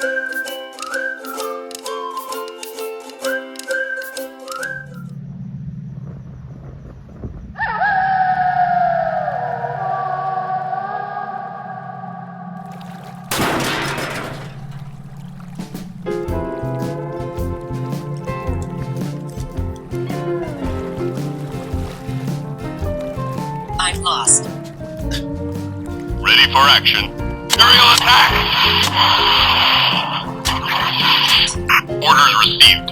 I'm lost. Ready for action. Aerial attack! Orders received.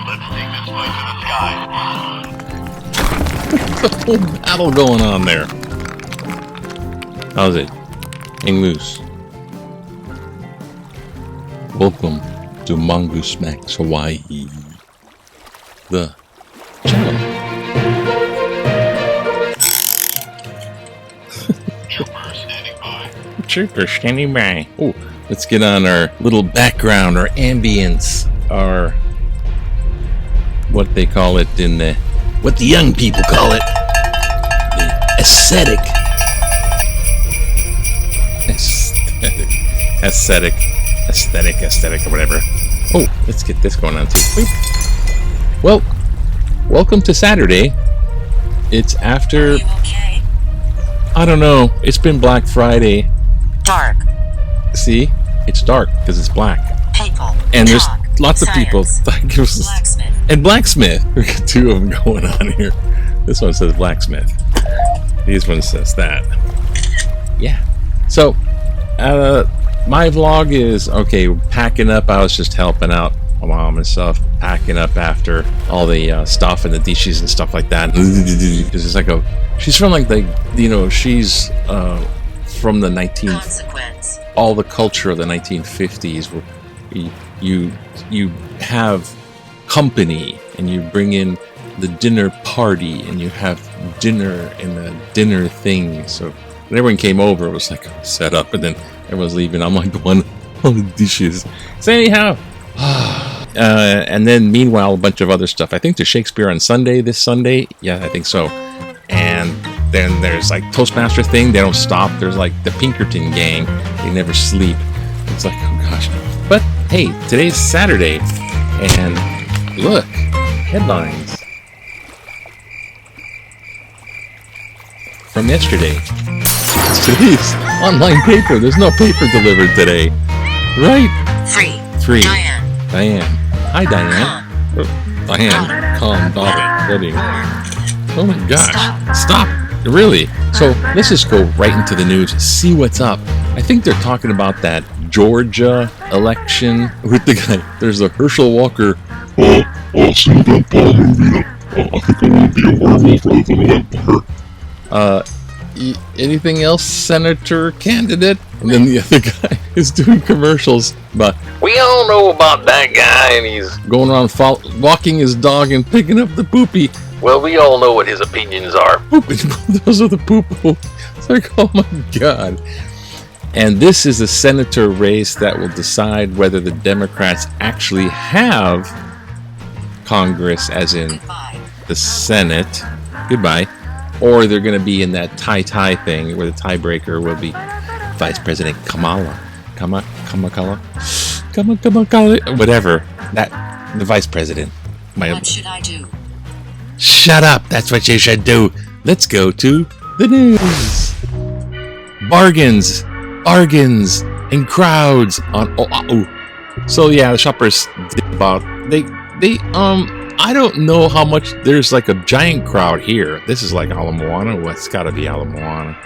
Let's take this fight to the sky. What's the whole battle going on there? How's it? Hang loose. Welcome to Mongoose Max Hawaii. The channel. Trooper standing by. Trooper standing by. Oh, let's get on our little background, our ambience, our what they call it in the what the young people call it, the aesthetic, or whatever. Oh, let's get this going on too. Wait. Well, welcome to Saturday. It's after. Are you okay? I don't know. It's been Black Friday. Dark. See, it's dark because it's black, People. and there's Talk. lots of people. Science. Blacksmith. And blacksmith. We got two of them going on here. This one says blacksmith. This one says that. Yeah. So, my vlog is okay. Packing up. I was just helping out my mom and stuff, packing up after all the stuff and the dishes and stuff like that. Because it's like she's from like she's from the Consequence. all the culture of the 1950s, where you have company and you bring in the dinner party and you have dinner and the dinner thing. So when everyone came over, it was like set up, and then everyone's leaving. I'm like going all the dishes. So anyhow. And then meanwhile a bunch of other stuff. I think there's Shakespeare on Sunday this Sunday. Yeah, I think so. And then there's like Toastmaster thing. They don't stop. There's like the Pinkerton gang. They never sleep. It's like, oh gosh. But hey, today's Saturday. And look, headlines from yesterday. It's today's online paper. There's no paper delivered today. Right? Free. Diane. Hi, Diane. Diane. Calm, daughter. Ready. Oh my gosh. Stop. Really? So let's just go right into the news. See what's up. I think they're talking about that Georgia election with the guy. There's a Herschel Walker. I've seen a vampire movie. I think I want to be a werewolf rather than a vampire. Anything else, Senator candidate? And then the other guy is doing commercials about, we all know about that guy, and he's going around walking his dog and picking up the poopy. Well, we all know what his opinions are. Those are the poo-poo. It's like, oh my god. And this is a senator race that will decide whether the Democrats actually have Congress, as in the Senate. Goodbye. Or they're going to be in that tie thing where the tiebreaker will be Vice President Kamala, whatever. That the Vice President. What should I do? Shut up. That's what you should do. Let's go to the news. Bargains, and crowds on. So yeah, the shoppers I don't know how much. There's like a giant crowd here. This is like Ala Moana. Well, it's got to be Ala Moana.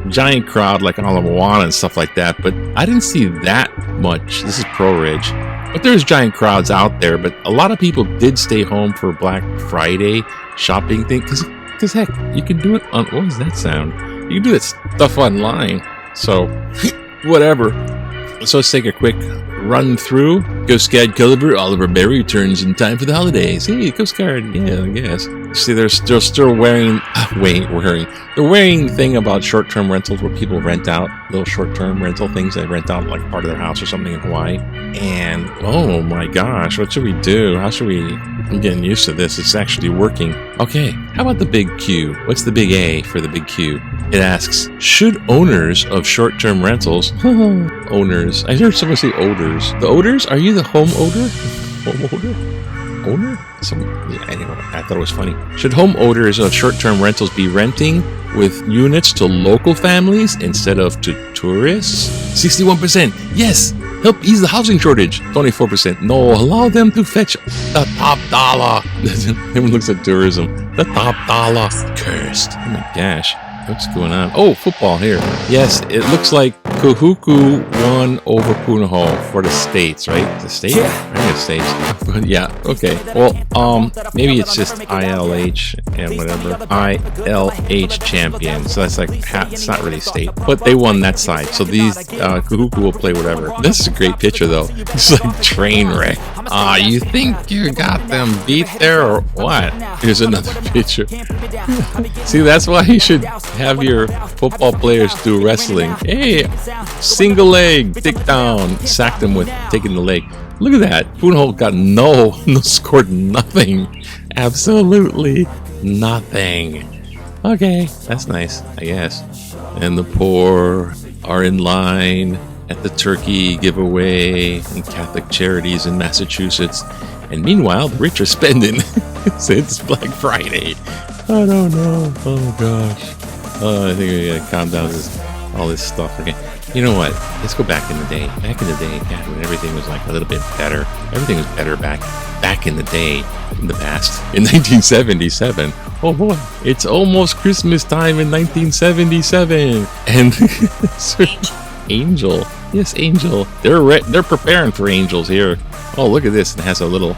Giant crowd like Ala Moana and stuff like that. But I didn't see that much. This is Pro Ridge. But there's giant crowds out there. But a lot of people did stay home for Black Friday shopping thing. Because heck, you can do it on. What was that sound? You can do that stuff online. So, whatever. So let's take a quick run through. Coast Guard Culliver, Oliver Berry returns in time for the holidays. Hey, Coast Guard, yeah, I guess. See, they're still wearing. They're wearing thing about short-term rentals where people rent out little short-term rental things. They rent out like part of their house or something in Hawaii. And oh my gosh, what should we do? How should we I'm getting used to this. It's actually working. Okay, how about the big Q? What's the big A for the big Q? It asks, should owners of short-term rentals... owners. I heard someone say odors. The odors? Are you the home odor? Home odor? Owner? Anyway, I thought it was funny. Should home owners of short-term rentals be renting with units to local families instead of to tourists? 61%. Yes! Help ease the housing shortage. 24%. No, allow them to fetch the top dollar. Everyone looks at tourism. The top dollar. Cursed. Oh my gosh. What's going on? Oh, football here. Yes, it looks like Kahuku won over Punahou for the States, right? The States? I think it's States. But yeah, okay. Well, maybe it's just ILH and whatever. ILH champion. So that's like, it's not really state. But they won that side. So these, Kahuku will play whatever. This is a great picture, though. It's like train wreck. You think you got them beat there or what? Here's another picture. See, that's why you should have your football players do wrestling. Hey, single leg, dick down, sack them with taking the leg. Look at that. Punahou got scored nothing. Absolutely nothing. Okay, that's nice, I guess. And the poor are in line at the turkey giveaway in Catholic Charities in Massachusetts. And meanwhile, the rich are spending. It's Black Friday. I don't know. Oh, gosh. I think we gotta calm down all this stuff again. You know what? Let's go back in the day. Back in the day, God, when everything was like a little bit better. Everything was better back in the day, in the past. In 1977. Oh boy, it's almost Christmas time in 1977. And Angel. Yes, Angel. They're preparing for angels here. Oh, look at this. It has a little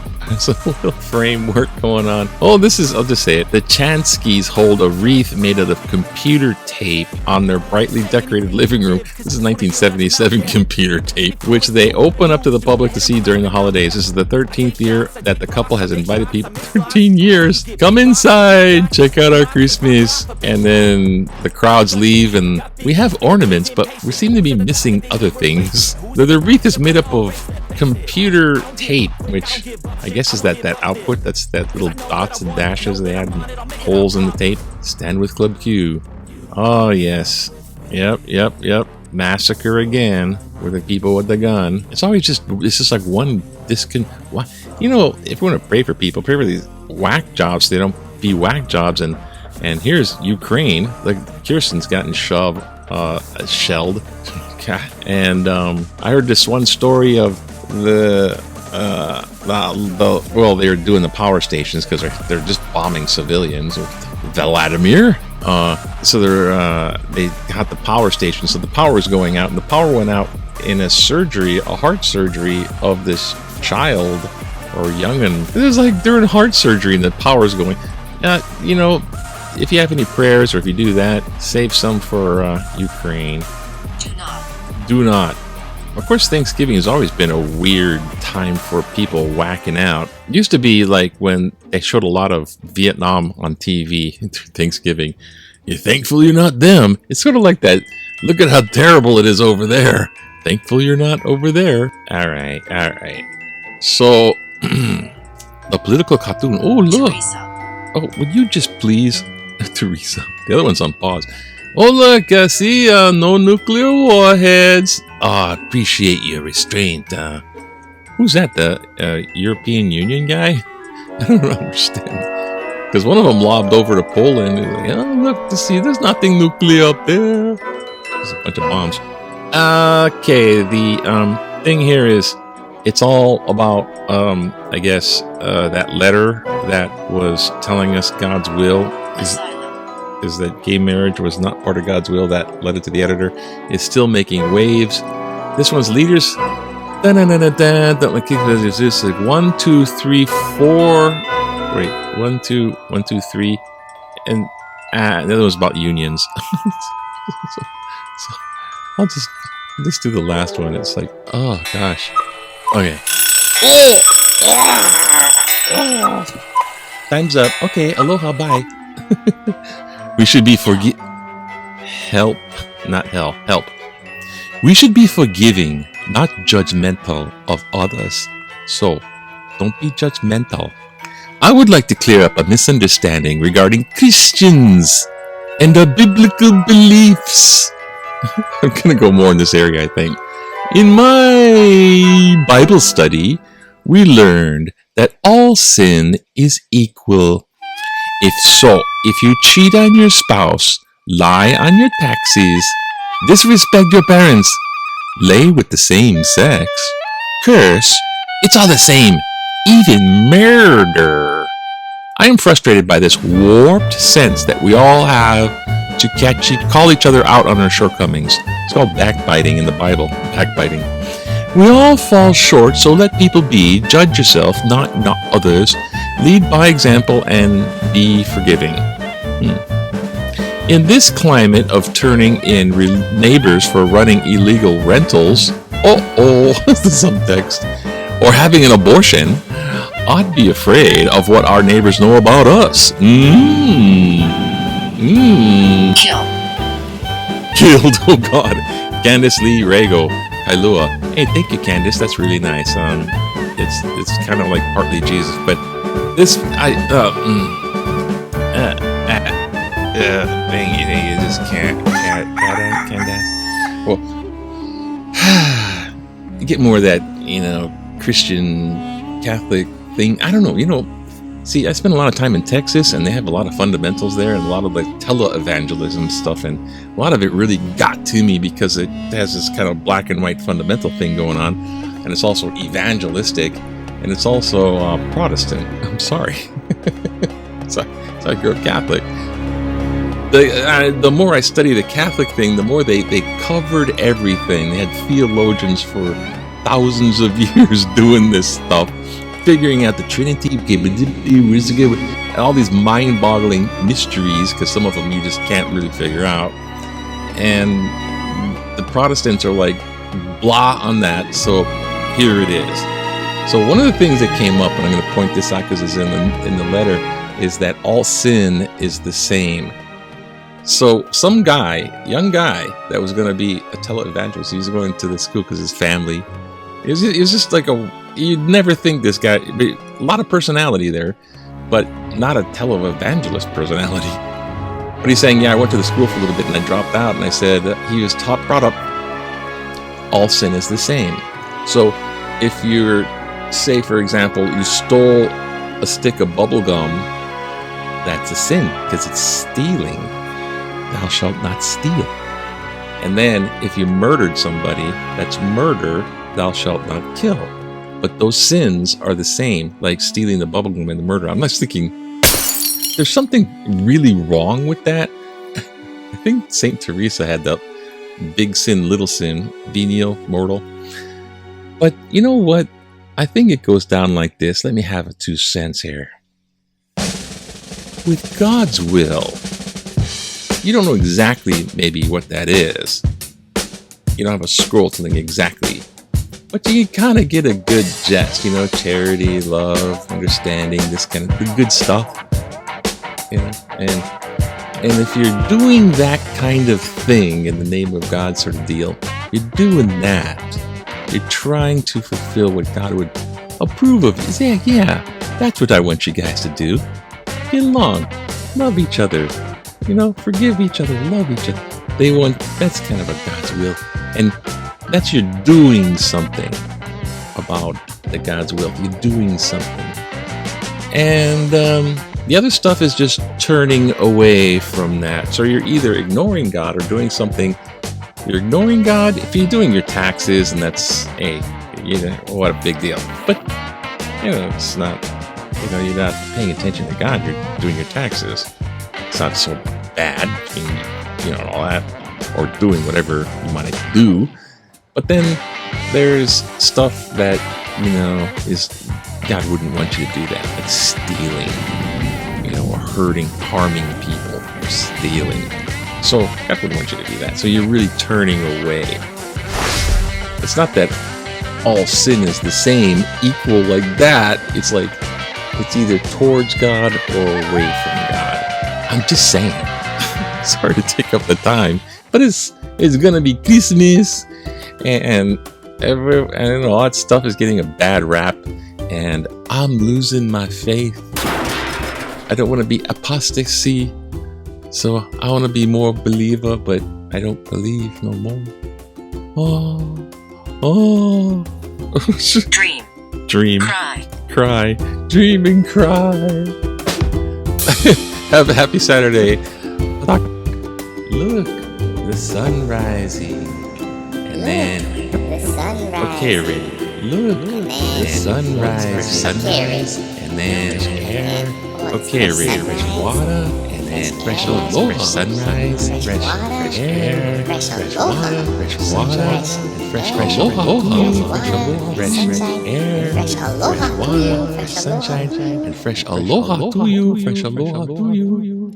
framework going on. Oh, this is, I'll just say it. The Chanskys hold a wreath made out of computer tape on their brightly decorated living room. This is 1977 computer tape, which they open up to the public to see during the holidays. This is the 13th year that the couple has invited people. 13 years. Come inside. Check out our Christmas. And then the crowds leave, and we have ornaments, but we seem to be missing other things. The wreath is made up of computer tape, which I guess is that output. That's that little dots and dashes they had, and holes in the tape. Stand with Club Q. Oh yes, yep. Massacre again with the people with the gun. It's just like one you know, if you want to pray for people, pray for these whack jobs. They don't be whack jobs. And here's Ukraine. Like Kirsten's gotten shelled. And I heard this one story of they were doing the power stations because they're just bombing civilians with Vladimir. So they got the power station, so the power was going out, and the power went out in a heart surgery of this child or young'un. It was like during heart surgery, and the power's going. You know, if you have any prayers, or if you do that, save some for Ukraine. Do not. Of course, Thanksgiving has always been a weird time for people whacking out. It used to be like when they showed a lot of Vietnam on TV through Thanksgiving. You're thankful you're not them. It's sort of like that. Look at how terrible it is over there. Thankful you're not over there. All right. So, the political cartoon. Oh, look. Teresa. Oh, would you just please, Teresa? The other one's on pause. Oh, look, see, no nuclear warheads. Appreciate your restraint. Who's that, the European Union guy? I don't understand. Because one of them lobbed over to Poland. He's like, oh, look, see, there's nothing nuclear up there. There's a bunch of bombs. Okay, the thing here is, it's all about, I guess, that letter that was telling us God's will. Is that gay marriage was not part of God's will. That letter to the editor is still making waves. This one's leaders. It's like 1, 2, 3, 4. Wait, 1, 2, 1, 2, 3, and the other one's about unions. so I'll just do the last one. It's like, oh gosh. Okay. Time's up. Okay, aloha, bye. We should be help, not hell, help. We should be forgiving, not judgmental of others. So, don't be judgmental. I would like to clear up a misunderstanding regarding Christians and our biblical beliefs. I'm going to go more in this area, I think. In my Bible study, we learned that all sin is equal. If you cheat on your spouse, lie on your taxes, disrespect your parents, lay with the same sex, curse, it's all the same, even murder. I am frustrated by this warped sense that we all have to call each other out on our shortcomings. It's called backbiting in the Bible, backbiting. We all fall short, so let people be. Judge yourself, not others. Lead by example and be forgiving. In this climate of turning in neighbors for running illegal rentals, that's the subtext, or having an abortion, I'd be afraid of what our neighbors know about us. Killed, oh God. Candice Lee Rago, Kailua. Hey, thank you, Candice. That's really nice. It's kind of like partly Jesus, but this, you just can't dance. Well, you get more of that, Christian, Catholic thing. I don't know, see, I spent a lot of time in Texas, and they have a lot of fundamentals there, and a lot of like tele-evangelism stuff, and a lot of it really got to me because it has this kind of black and white fundamental thing going on, and it's also evangelistic, and it's also Protestant. I'm sorry. Sorry, I grew up Catholic. The more I study the Catholic thing, the more they covered everything. They had theologians for thousands of years doing this stuff, figuring out the Trinity, and all these mind-boggling mysteries, because some of them you just can't really figure out. And the Protestants are like, blah on that, so here it is. So one of the things that came up, and I'm going to point this out because it's in the letter, is that all sin is the same. So some young guy that was going to be a televangelist, he was going to the school because his family, it was just like you'd never think this guy, a lot of personality there, but not a televangelist personality. But he's saying, I went to the school for a little bit and I dropped out, and I said, he was brought up, all sin is the same. So if you're, say for example, you stole a stick of bubble gum, that's a sin because it's stealing. Thou shalt not steal. And then if you murdered somebody, that's murder. Thou shalt not kill. But those sins are the same, like stealing the bubblegum and the murder. I'm not thinking there's something really wrong with that. I think Saint Teresa had the big sin, little sin, venial, mortal. But you know what? I think it goes down like this. Let me have a 2 cents here. With God's will, you don't know exactly maybe what that is. You don't have a scroll telling exactly. But you kind of get a good gist, charity, love, understanding, this kind of the good stuff. And if you're doing that kind of thing in the name of God sort of deal, you're doing that. You're trying to fulfill what God would approve of. You say, yeah, that's what I want you guys to do. Get along, love each other, forgive each other, love each other. That's kind of a God's will. And that's you're doing something about the God's will. You're doing something. And the other stuff is just turning away from that. So you're either ignoring God or doing something. You're ignoring God if you're doing your taxes, and that's, what a big deal. But, it's not, you're not paying attention to God. You're doing your taxes. It's not so bad, all that, or doing whatever you might do. But then there's stuff that, is God wouldn't want you to do that, like stealing, or harming people, or stealing. So God wouldn't want you to do that. So you're really turning away. It's not that all sin is the same, equal like that. It's like it's either towards God or away from God. I'm just saying. Sorry to take up the time, but it's gonna be Christmas, and all that stuff is getting a bad rap, and I'm losing my faith. I don't want to be apostasy. So I want to be more believer, but I don't believe no more. Oh. Dream. Dream. Cry. Dream and cry. Have a happy Saturday. Look, the sun rising. And then, The sun rises. okay, Ray. Look, the sunrise. And then, air. Okay, Ray. Fresh water. And then, fresh aloha. Fresh sunrise. Fresh air. Fresh water. Fresh water. Fresh aloha. Fresh air. Fresh water. Fresh sunshine. And fresh aloha to you. Fresh aloha to you.